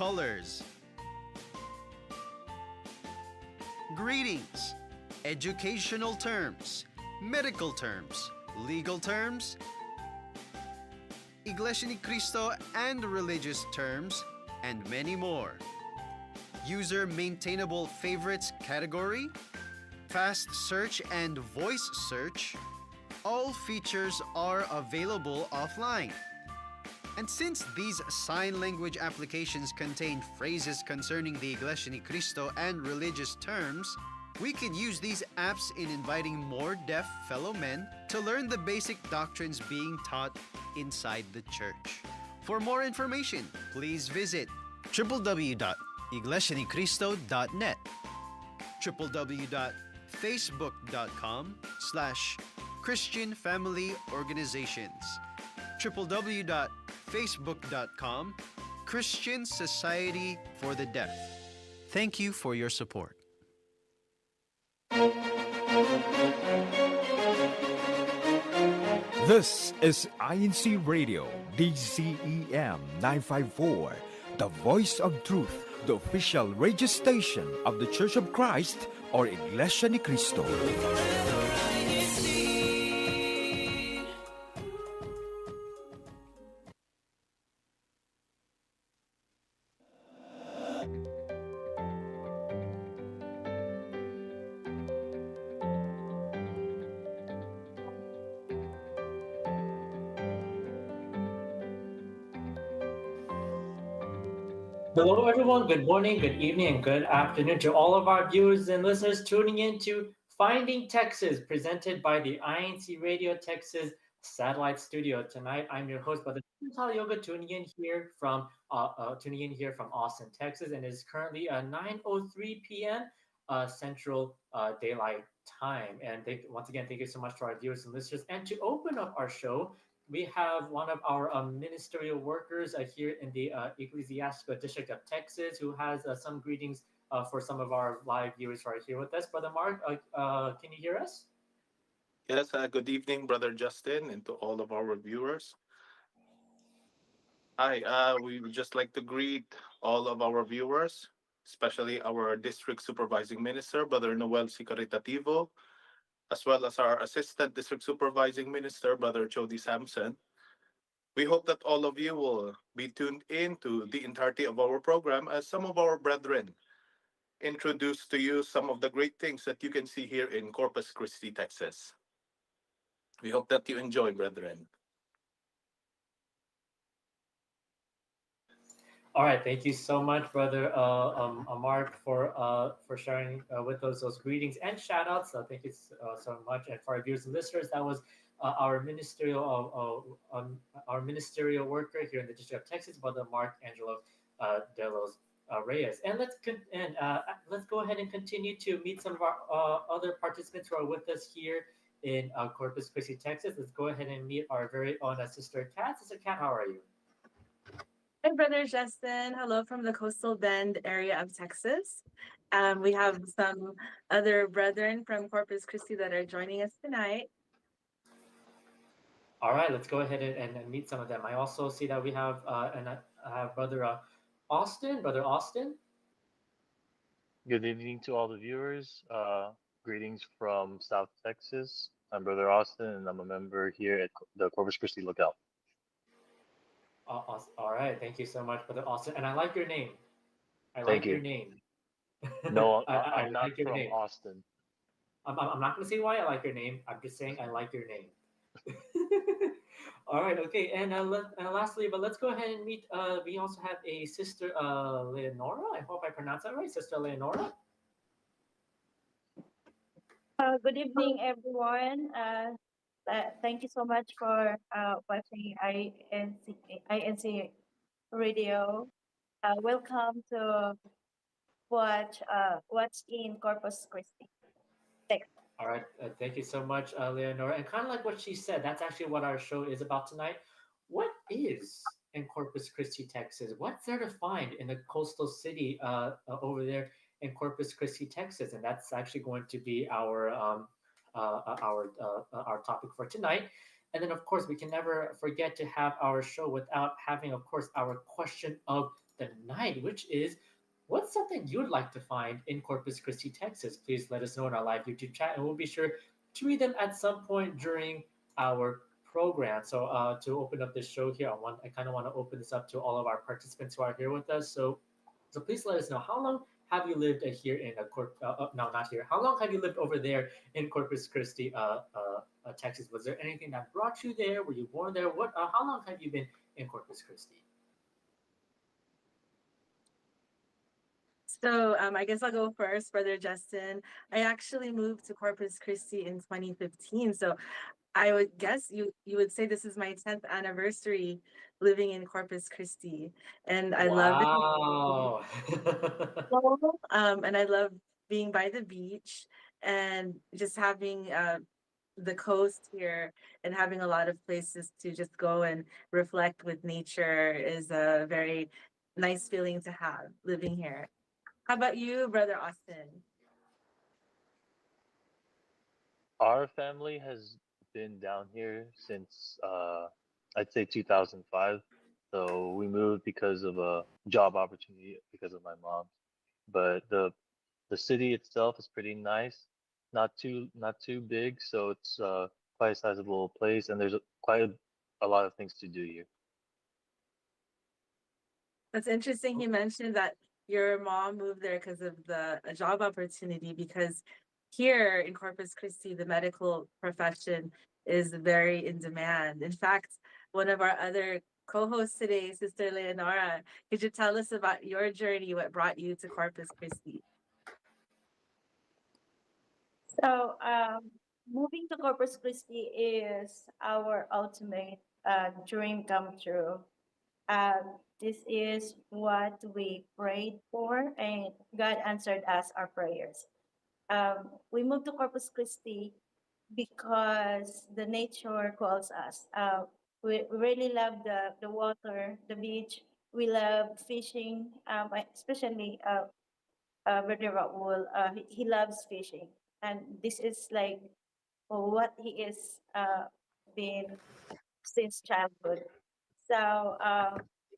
colors, greetings, educational terms, medical terms, legal terms, Iglesia ni Cristo and religious terms, and many more. User maintainable favorites category, fast search and voice search, all features are available offline. And since these sign language applications contain phrases concerning the Iglesia ni Cristo and religious terms, we can use these apps in inviting more deaf fellow men to learn the basic doctrines being taught inside the church. For more information, please visit www.iglesianicristo.net, www.facebook.com/Christian Family Organizations, www.facebook.com Christian Society for the Deaf. Thank you for your support. This is INCRadio, DCEM 954, the voice of truth, the official radio station of the Church of Christ or Iglesia ni Cristo. Hello, everyone. Good morning, good evening, and good afternoon to all of our viewers and listeners tuning in to Finding Texas, presented by the INCRadio Texas Satellite Studio. Tonight, I'm your host, Brother Yoga, tuning in here from Austin, Texas, and it's currently 9:03 p.m. Central Daylight Time. And once again, thank you so much to our viewers and listeners. And to open up our show, we have one of our ministerial workers here in the Ecclesiastical District of Texas who has some greetings for some of our live viewers who are here with us. Brother Mark, can you hear us? Yes, good evening, Brother Justin, and to all of our viewers. Hi, we would just like to greet all of our viewers, especially our District Supervising Minister, Brother Noel C. Caritativo, as well as our Assistant District Supervising Minister, Brother Jody Sampson. We hope that all of you will be tuned in to the entirety of our program as some of our brethren introduce to you some of the great things that you can see here in Corpus Christi, Texas. We hope that you enjoy, brethren. All right, thank you so much, Brother Mark, for sharing with us those greetings and shout outs. Thank you so much. And for our viewers and listeners, that was our ministerial worker here in the District of Texas, Brother Mark Angelo Delos Reyes. And let's go ahead and continue to meet some of our other participants who are with us here in Corpus Christi, Texas. Let's go ahead and meet our very own Sister Kat. Sister Kat, how are you? Hi, Brother Justin. Hello from the Coastal Bend area of Texas. We have some other brethren from Corpus Christi that are joining us tonight. All right, let's go ahead and meet some of them. I also see that we have Brother Austin. Brother Austin. Good evening to all the viewers. Greetings from South Texas. I'm Brother Austin, and I'm a member here at the Corpus Christi Lookout. All right, thank you so much, Brother Austin. And I like your name. I Thank like you. your name. No, I I'm not like your from name. Austin. I'm not going to say why I like your name. I'm just saying I like your name. All right, okay. And lastly, but let's go ahead and meet. We also have a Sister Leonora. I hope I pronounced that right. Sister Leonora. Good evening, everyone. Thank you so much for watching INC Radio. Welcome to watch in Corpus Christi. Thanks. All right, thank you so much, Leonora. And kind of like what she said, that's actually what our show is about tonight. What is in Corpus Christi, Texas? What's there to find in the coastal city over there in Corpus Christi, Texas? And that's actually going to be our topic for tonight. And then, of course, we can never forget to have our show without having, of course, our question of the night, which is what's something you'd like to find in Corpus Christi, Texas? Please let us know in our live YouTube chat, and we'll be sure to read them at some point during our program. So to open up this show here, I kind of want to open this up to all of our participants who are here with us. So please let us know, how long have you lived here in no, not here. How long have you lived over there in Corpus Christi, Texas? Was there anything that brought you there? Were you born there? How long have you been in Corpus Christi? So I guess I'll go first, Brother Justin. I actually moved to Corpus Christi in 2015. So I would guess you would say this is my 10th anniversary living in Corpus Christi. And I love it. Wow. And I love being by the beach and just having the coast here and having a lot of places to just go and reflect with nature is a very nice feeling to have living here. How about you, Brother Austin? Our family has been down here since I'd say 2005. So we moved because of a job opportunity because of my mom. But the city itself is pretty nice, not too big, so it's quite a sizable place, and there's quite a lot of things to do here. That's interesting. He mentioned that your mom moved there because of the a job opportunity, because here in Corpus Christi, the medical profession is very in demand. In fact, one of our other co-hosts today, Sister Leonora, could you tell us about your journey, what brought you to Corpus Christi? So, moving to Corpus Christi is our ultimate dream come true. This is what we prayed for, and God answered us our prayers. We moved to Corpus Christi because the nature calls us. We really love the water, the beach. We love fishing, especially Brother Raul. He loves fishing. And this is like what he is been since childhood. So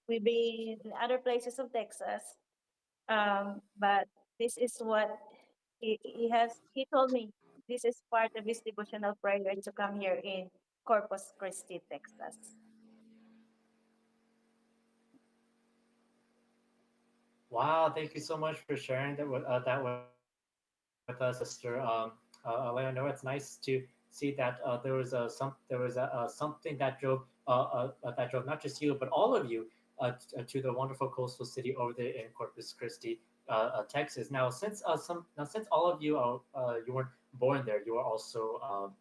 we've been in other places of Texas, but this is what he told me this is part of his devotional prayer to come here in Corpus Christi, Texas. Wow, thank you so much for sharing that with us, Sister Leonora. It's nice to see that there was something that drove not just you but all of you to the wonderful coastal city over there in Corpus Christi, Texas. Since all of you you weren't born there, you were also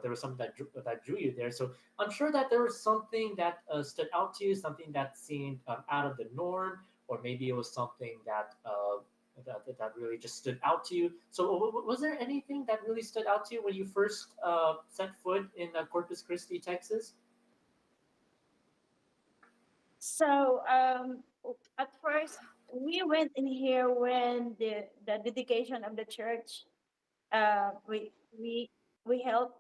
there was something that drew you there. So I'm sure that there was something that stood out to you, something that seemed out of the norm, or maybe it was something that really just stood out to you. So, was there anything that really stood out to you when you first set foot in Corpus Christi, Texas? So at first we went in here when the dedication of the church. We helped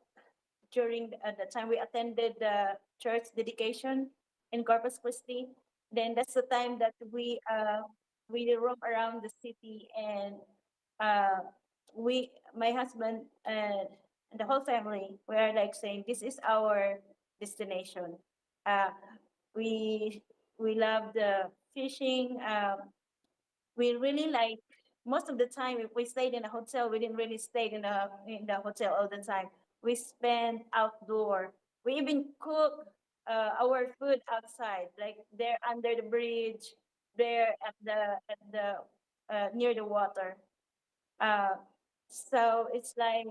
during the time we attended the church dedication in Corpus Christi. Then that's the time that we roam around the city, and uh, my husband and the whole family, we are like saying this is our destination. Uh, we we love the fishing. We really like most of the time if we stayed in a hotel, we didn't really stay in the hotel all the time. We spend outdoor. We even cook our food outside, like there under the bridge, there at the near the water. Uh, so it's like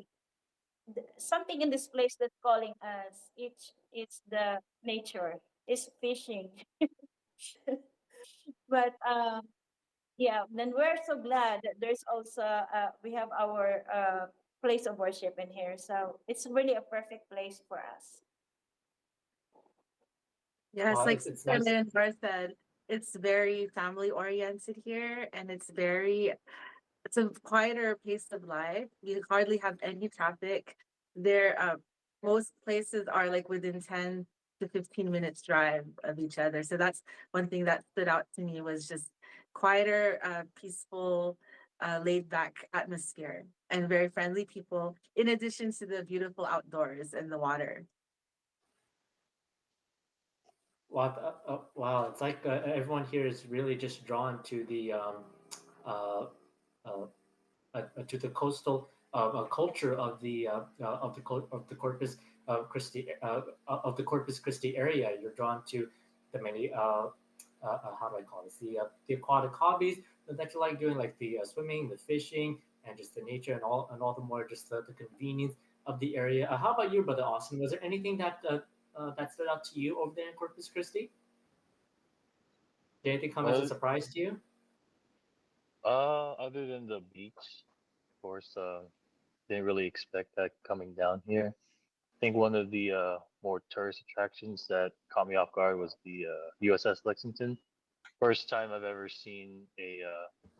something in this place that's calling us. It's the nature. It's fishing, but yeah, then we're so glad that there's also we have our place of worship in here. So it's really a perfect place for us. Yes, like It's Sister nice. Leonora said, it's very family oriented here, and it's a quieter pace of life. We hardly have any traffic. There, most places are like within 10 to 15 minutes drive of each other. So that's one thing that stood out to me was just quieter, peaceful, laid back atmosphere and very friendly people, in addition to the beautiful outdoors and the water. Wow, wow! It's like everyone here is really just drawn to the uh, uh, to the coastal culture of the Corpus Christi of the Corpus Christi area. You're drawn to the many how do I call this, the aquatic hobbies that you like doing, like the swimming, the fishing, and just the nature and all the more just the convenience of the area. How about you, Brother Austin? Was there anything that stood out to you over there in Corpus Christi? Did anything come as a Well, surprise to you? other than the beach, of course, didn't really expect that coming down here. I think one of the more tourist attractions that caught me off guard was the USS Lexington. First time I've ever seen a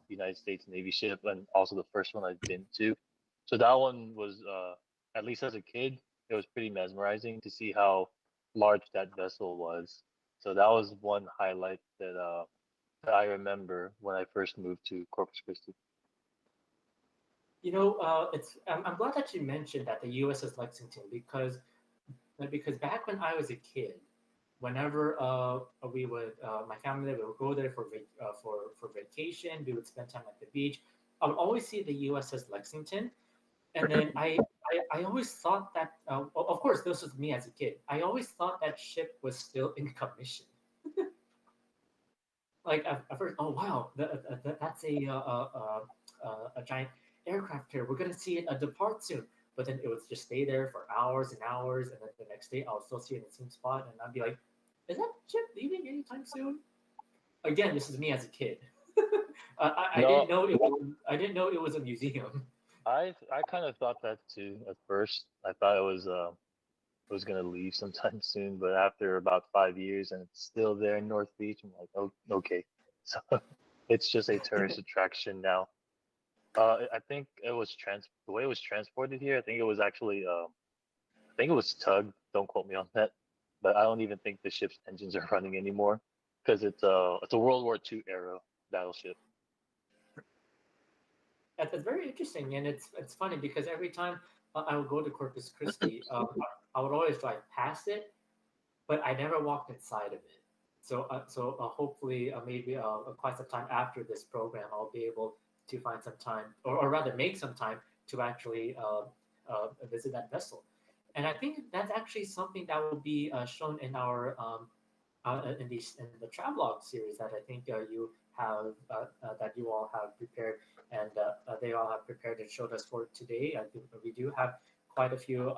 United States Navy ship, and also the first one I've been to. So that one was, at least as a kid, it was pretty mesmerizing to see how large that vessel was. So that was one highlight that I remember when I first moved to Corpus Christi. You know, I'm glad that you mentioned that the USS Lexington because back when I was a kid, whenever we would my family would go there for vacation, we would spend time at the beach. I would always see the USS Lexington, and then I always thought that of course this was me as a kid. I always thought that ship was still in commission. Like at first, oh wow, that's a giant aircraft here. We're gonna see it depart soon. But then it would just stay there for hours and hours, and then the next day I'll still see it in the same spot, and I'd be like, "Is that ship leaving anytime soon?" Again, this is me as a kid. I No, didn't know it was. I didn't know it was a museum. I kind of thought that too at first. I thought it was gonna leave sometime soon, but after about 5 years and it's still there in North Beach, I'm like, oh, okay. So it's just a tourist attraction now. I think it was the way it was transported here. I think it was actually, I think it was tugged. Don't quote me on that, but I don't even think the ship's engines are running anymore because it's a World War II era battleship. That's very interesting, and it's funny because every time I would go to Corpus Christi, I would always drive past it, but I never walked inside of it. So hopefully, maybe quite some time after this program, I'll be able to find some time, or rather, make some time to actually visit that vessel. And I think that's actually something that will be shown in our in the travelogue series that I think you have that you all have prepared, and they all have prepared and showed us for today. I think we do have quite a few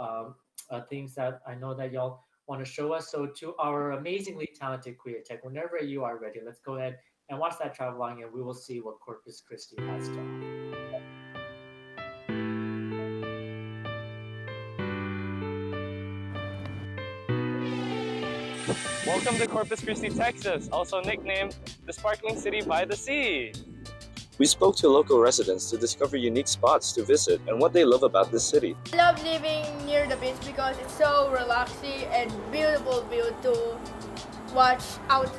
things that I know that y'all want to show us. So to our amazingly talented Queer Tech, whenever you are ready, let's go ahead and watch that travelogue, and we will see what Corpus Christi has to offer. Welcome to Corpus Christi, Texas, also nicknamed the Sparkling City by the Sea. We spoke to local residents to discover unique spots to visit and what they love about this city. I love living near the beach because it's so relaxing and beautiful view to watch out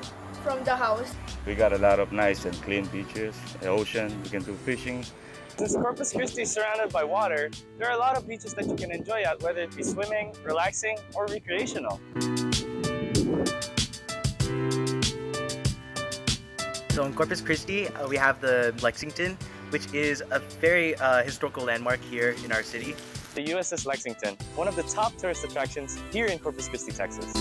from the house. We got a lot of nice and clean beaches, the ocean, we can do fishing. Since Corpus Christi is surrounded by water, there are a lot of beaches that you can enjoy at, whether it be swimming, relaxing, or recreational. So in Corpus Christi, we have the Lexington, which is a very historical landmark here in our city. The USS Lexington, one of the top tourist attractions here in Corpus Christi, Texas.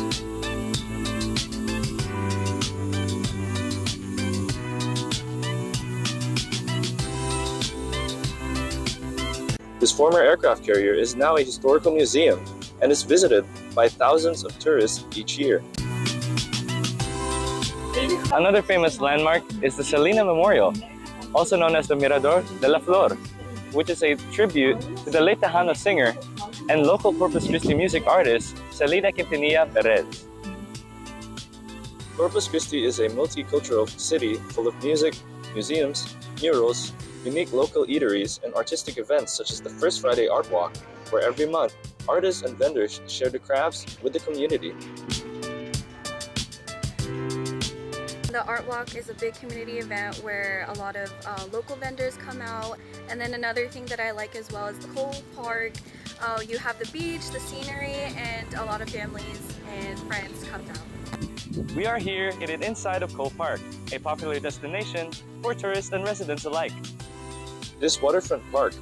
This former aircraft carrier is now a historical museum and is visited by thousands of tourists each year. Another famous landmark is the Salina Memorial, also known as the Mirador de la Flor, which is a tribute to the late Tejano singer and local Corpus Christi music artist, Salina Quintanilla Perez. Corpus Christi is a multicultural city full of music, museums, murals, unique local eateries, and artistic events such as the First Friday Art Walk, where every month, artists and vendors share the crafts with the community. The Art Walk is a big community event where a lot of local vendors come out. And then another thing that I like as well is the whole park. You have the beach, the scenery, and a lot of families and friends come down. We are here in and inside of Cole Park, a popular destination for tourists and residents alike. This waterfront park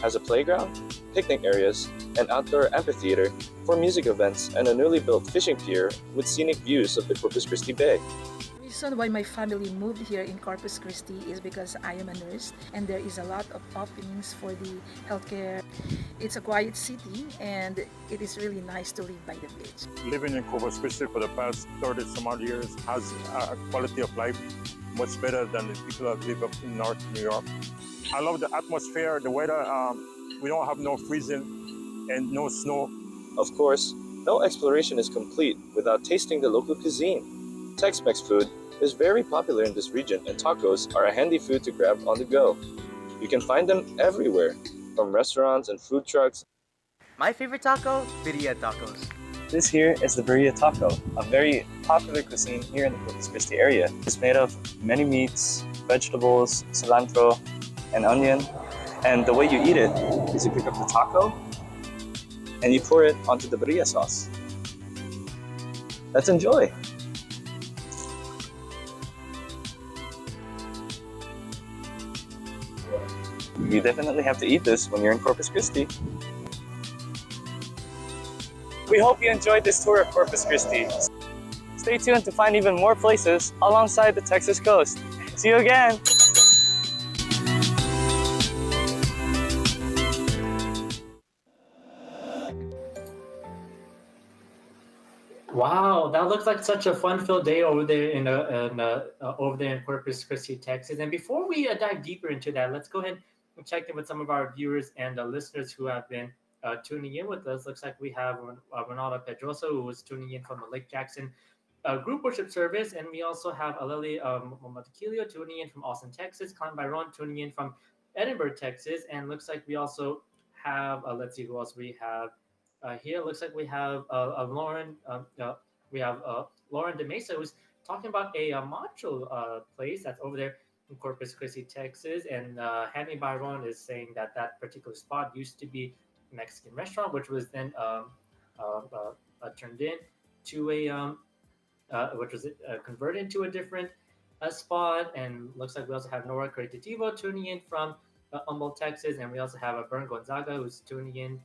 has a playground, picnic areas, an outdoor amphitheater for music events, and a newly built fishing pier with scenic views of the Corpus Christi Bay. The reason why my family moved here in Corpus Christi is because I am a nurse and there is a lot of openings for the healthcare. It's a quiet city and it is really nice to live by the beach. Living in Corpus Christi for the past 30 some odd years has a quality of life much better than the people that live up in North New York. I love the atmosphere, the weather. We don't have no freezing and no snow. Of course, no exploration is complete without tasting the local cuisine. Tex-Mex food is very popular in this region, and tacos are a handy food to grab on the go. You can find them everywhere, from restaurants and food trucks. My favorite taco, birria tacos. This here is the birria taco, a very popular cuisine here in the Corpus Christi area. It's made of many meats, vegetables, cilantro, and onion. And the way you eat it is you pick up the taco and you pour it onto the birria sauce. Let's enjoy. You definitely have to eat this when you're in Corpus Christi. We hope you enjoyed this tour of Corpus Christi. Stay tuned to find even more places alongside the Texas coast. See you again! Wow, that looks like such a fun-filled day over there in Corpus Christi, Texas. And before we dive deeper into that, let's go ahead and check in with some of our viewers and listeners who have been tuning in with us. Looks like we have Ronaldo Pedroso, who was tuning in from the Lake Jackson group worship service, and we also have Aleli Momatakilio tuning in from Austin, Texas. Clan Byron tuning in from Edinburgh, Texas, and looks like we also have let's see who else we have. Here looks like we have Lauren. We have Lauren De Mesa, who's talking about a macho place that's over there in Corpus Christi, Texas. And Hanny Byron is saying that that particular spot used to be a Mexican restaurant, which was then turned in to a which was converted into a different spot. And looks like we also have Nora Creativo tuning in from Humboldt, Texas, and we also have Bern Gonzaga who's tuning in.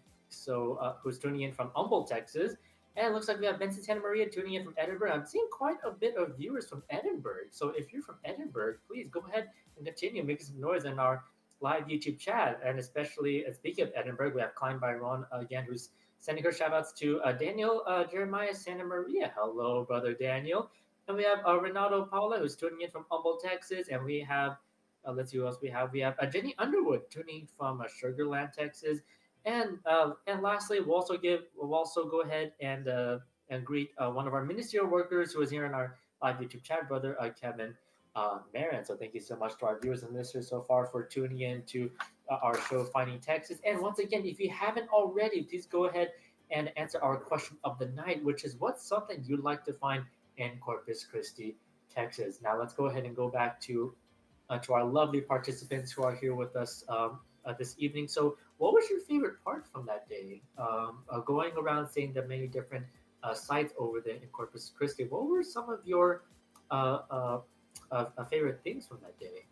Who's tuning in from Humboldt, Texas. And it looks like we have Vincent Santa Maria tuning in from Edinburgh. I'm seeing quite a bit of viewers from Edinburgh. So if you're from Edinburgh, please go ahead and continue making some noise in our live YouTube chat. And especially, speaking of Edinburgh, we have Klein Byron again, who's sending her shout outs to Daniel Jeremiah Santa Maria. Hello, brother Daniel. And we have Renato Paula, who's tuning in from Humboldt, Texas. And we have, let's see who else we have. We have Jenny Underwood tuning from Sugar Land, Texas. And lastly, we'll also go ahead and greet one of our ministerial workers who is here in our live YouTube chat, brother Kevin Marin. So thank you so much to our viewers and listeners so far for tuning in to our show, Finding Texas. And once again, if you haven't already, please go ahead and answer our question of the night, which is what's something you'd like to find in Corpus Christi, Texas. Now let's go ahead and go back to our lovely participants who are here with us this evening. So what was your favorite part from that day? Going around seeing the many different sites over there in Corpus Christi, what were some of your favorite things from that day?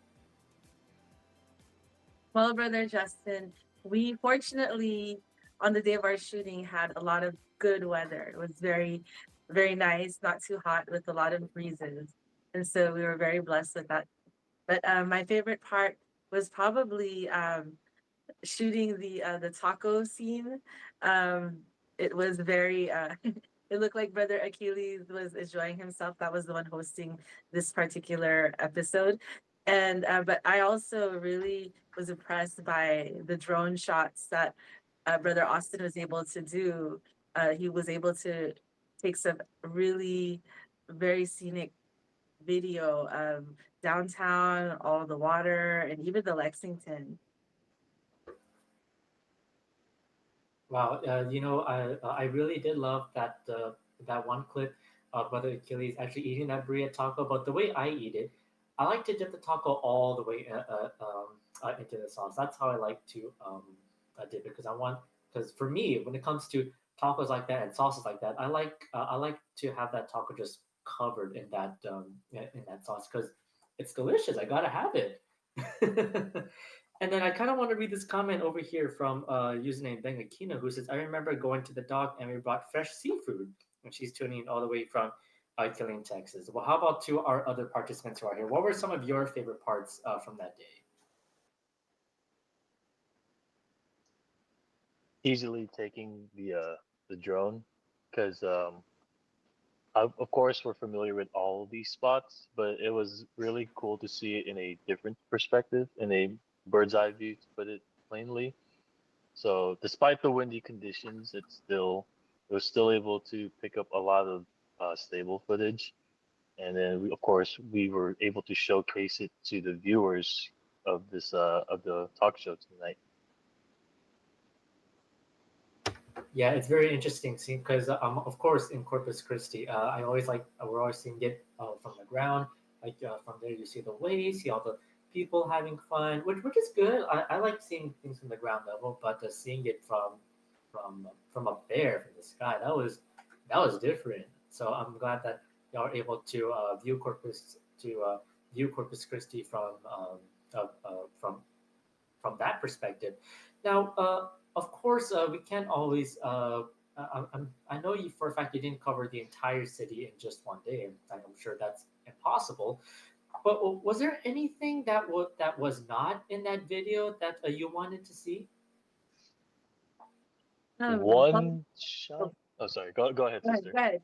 Well, brother Justin, we fortunately on the day of our shooting had a lot of good weather. It was very, very nice, not too hot, with a lot of breezes, and so we were very blessed with that. But my favorite part was probably shooting the taco scene. It was very it looked like brother Achilles was enjoying himself. That was the one hosting this particular episode. And but I also really was impressed by the drone shots that brother Austin was able to do. He was able to take some really very scenic video of downtown, all the water, and even the Lexington. Wow, I really did love that that one clip Brother Achilles actually eating that burrito taco, but the way I eat it, I like to dip the taco all the way into the sauce. That's how I like to dip it because because for me when it comes to tacos like that and sauces like that, I like to have that taco just covered in that sauce because it's delicious. I gotta have it. And then I kind of want to read this comment over here from username Ben Aquino who says, I remember going to the dock and we brought fresh seafood. And she's tuning in all the way from Killeen, Texas. Well, how about to our other participants who are here? What were some of your favorite parts from that day? Easily taking the drone, because of course we're familiar with all these spots, but it was really cool to see it in a different perspective, in a bird's eye view, to put it plainly. So despite the windy conditions, it was still able to pick up a lot of stable footage, and then of course we were able to showcase it to the viewers of the talk show tonight. Yeah, it's very interesting seeing because of course in Corpus Christi, we're always seeing it from the ground. Like from there, you see the waves, see all the people having fun, which is good. I like seeing things from the ground level, but seeing it from up there from the sky, that was different. So I'm glad that y'all are able to view Corpus Christi uh, uh, from from that perspective. Now, of course, we can't always. I know you for a fact you didn't cover the entire city in just one day, and I'm sure that's impossible. But was there anything that was not in that video that you wanted to see? One shot. Oh, sorry. Go ahead, Go ahead, sister. go ahead.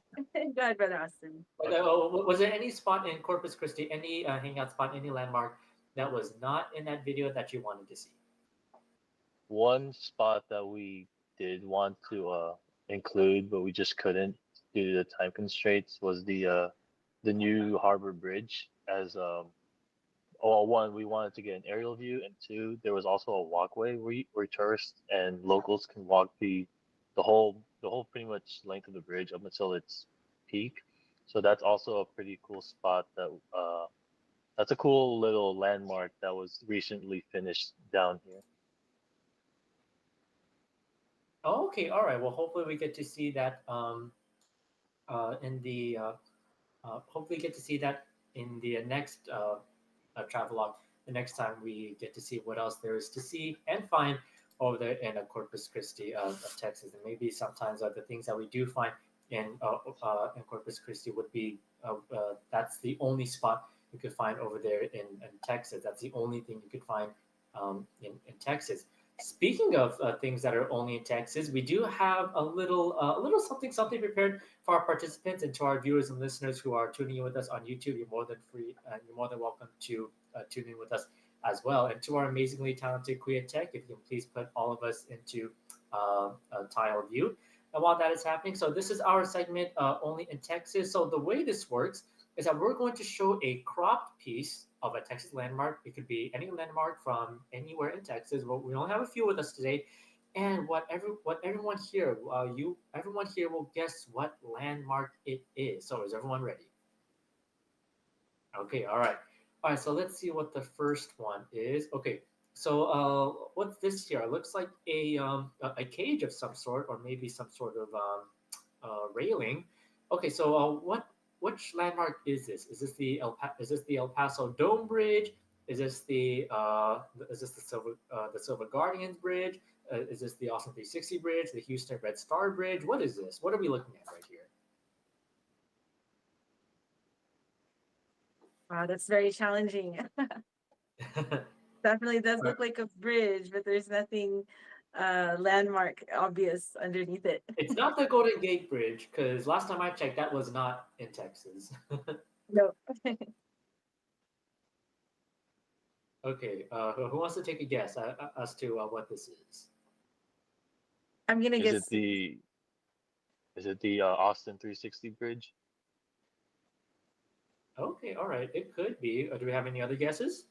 Go ahead, Brother Austin. Like, was there any spot in Corpus Christi, any hangout spot, any landmark that was not in that video that you wanted to see? One spot that we did want to include, but we just couldn't due to the time constraints, was the new harbor bridge. As well, one, we wanted to get an aerial view, and two, there was also a walkway where tourists and locals can walk the whole pretty much length of the bridge up until its peak. So that's also a pretty cool spot that's a cool little landmark that was recently finished down here. Oh, okay, all right. Well, hopefully we get to see that in the hopefully get to see that in the next travelogue. The next time we get to see what else there is to see and find over there in Corpus Christi of Texas, and maybe sometimes the things that we do find in Corpus Christi would be that's the only spot you could find over there in Texas. That's the only thing you could find in Texas. Speaking of things that are only in Texas, we do have a little something prepared for our participants and to our viewers and listeners who are tuning in with us on YouTube. You're more than free and you're more than welcome to tune in with us as well. And to our amazingly talented Kuya Tech, if you can please put all of us into a tile view. And while that is happening, so this is our segment only in Texas. So the way this works is that we're going to show a cropped piece of a Texas landmark. It could be any landmark from anywhere in Texas. Well, we only have a few with us today, and what everyone here, everyone here will guess what landmark it is. So is everyone ready? Okay, all right. So let's see what the first one is. Okay, so what's this here? It looks like a cage of some sort, or maybe some sort of railing. Okay, so which landmark is this? Is this the El Paso Dome Bridge? Is this the Silver Guardians Bridge? Is this the Austin 360 Bridge? The Houston Red Star Bridge? What is this? What are we looking at right here? Wow, that's very challenging. Definitely does look like a bridge, but there's nothing landmark obvious underneath it. It's not the Golden Gate Bridge because last time I checked, that was not in Texas. No. Okay, who wants to take a guess as to what this is? I'm gonna guess. Is it the Austin 360 bridge? Okay, all right, it could be. Do we have any other guesses?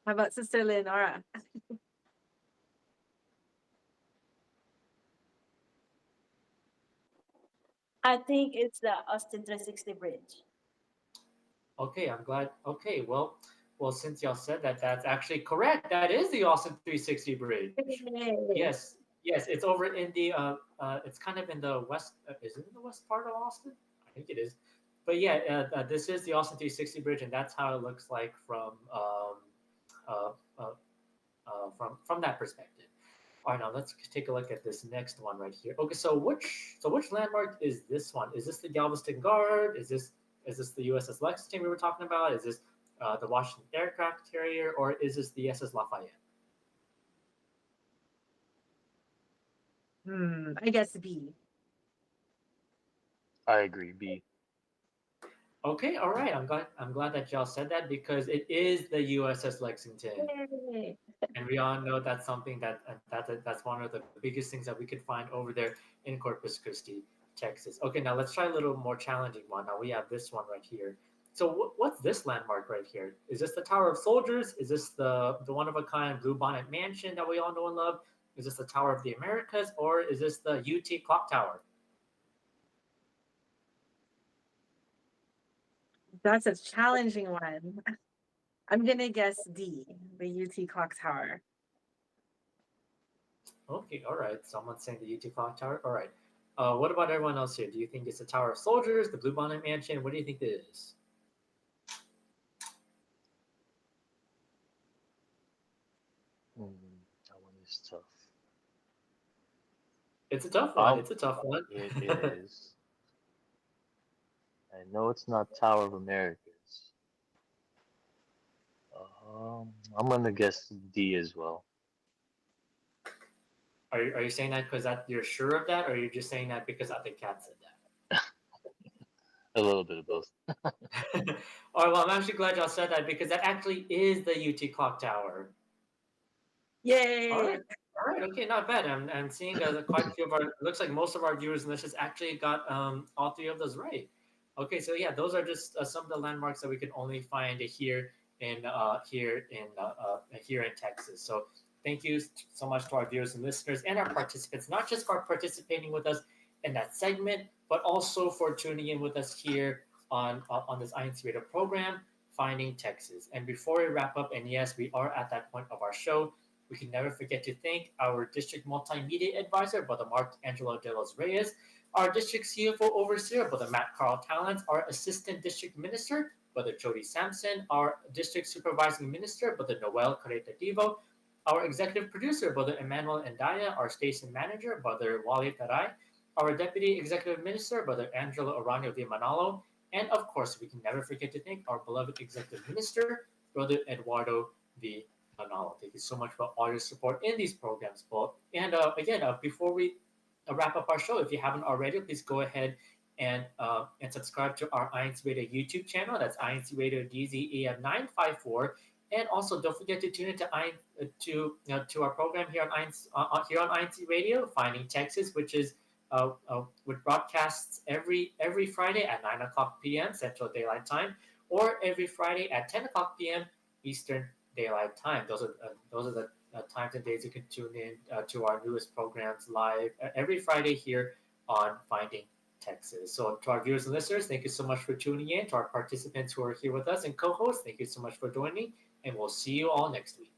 How about Sister Leonora? I think it's the Austin 360 Bridge. Okay, I'm glad. Okay, well, since y'all said that, that's actually correct. That is the Austin 360 Bridge. Yay. Yes, it's over in the it's kind of in the west. Is it in the west part of Austin? I think it is. But yeah, this is the Austin 360 Bridge, and that's how it looks like uh, uh, from that perspective. All right, now let's take a look at this next one right here. Okay, so which landmark is this one? Is this the Galveston Guard? Is this the USS Lexington we were talking about? Is this the Washington aircraft carrier, or is this the SS Lafayette? I guess B. I agree. B. Okay, all right. I'm glad that y'all said that because it is the USS Lexington. Yay. And we all know that's something that's one of the biggest things that we could find over there in Corpus Christi, Texas. Okay, now let's try a little more challenging one. Now we have this one right here. So what's this landmark right here? Is this the Tower of Soldiers? Is this the one of a kind Blue Bonnet Mansion that we all know and love? Is this the Tower of the Americas, or is this the UT Clock Tower? That's a challenging one. I'm gonna guess D, the UT Clock Tower. Okay, all right. Someone's saying the UT Clock Tower. All right. What about everyone else here? Do you think it's the Tower of Soldiers, the Blue Bonnet Mansion? What do you think it is? That one is tough. It's a tough one. It's a tough one. It is. I know it's not Tower of Americas. I'm gonna guess D as well. Are you saying that because that you're sure of that, or are you just saying that because I think Kat said that? A little bit of both. All right. Well, I'm actually glad y'all said that because that actually is the UT Clock Tower. Yay! All right. All right. Okay. Not bad. I'm seeing quite a few of our. Looks like most of our viewers and listeners actually got all three of those right. Okay. So yeah, those are just some of the landmarks that we can only find here in Texas. So thank you so much to our viewers and listeners and our participants, not just for participating with us in that segment, but also for tuning in with us here on this INC Radio program, Finding Texas. And before we wrap up, and yes, we are at that point of our show, we can never forget to thank our district multimedia advisor, Brother Mark Angelo de los Reyes, our district CFO overseer, Brother Matt Carl Talents, our assistant district minister, Brother Jody Sampson, our district supervising minister, Brother Noel Careta Divo, our executive producer, Brother Emmanuel Endaya, our station manager, Brother Wally Taray, our deputy executive minister, Brother Angelo Oranio de Manalo, and of course, we can never forget to thank our beloved executive minister, Brother Eduardo V. Manalo. Thank you so much for all your support in these programs, both. And again, before we wrap up our show, if you haven't already, please go ahead and subscribe to our INC Radio YouTube channel. That's INC Radio DZEM 954. And also, don't forget to tune into to our program here on INC Radio, Finding Texas, which is which broadcasts every Friday at 9 o'clock p.m. Central Daylight Time, or every Friday at 10 o'clock p.m. Eastern Daylight Time. Those are the times and days you can tune in to our newest programs live every Friday here on Finding Texas. So to our viewers and listeners, thank you so much for tuning in. To our participants who are here with us and co-hosts, thank you so much for joining, and we'll see you all next week.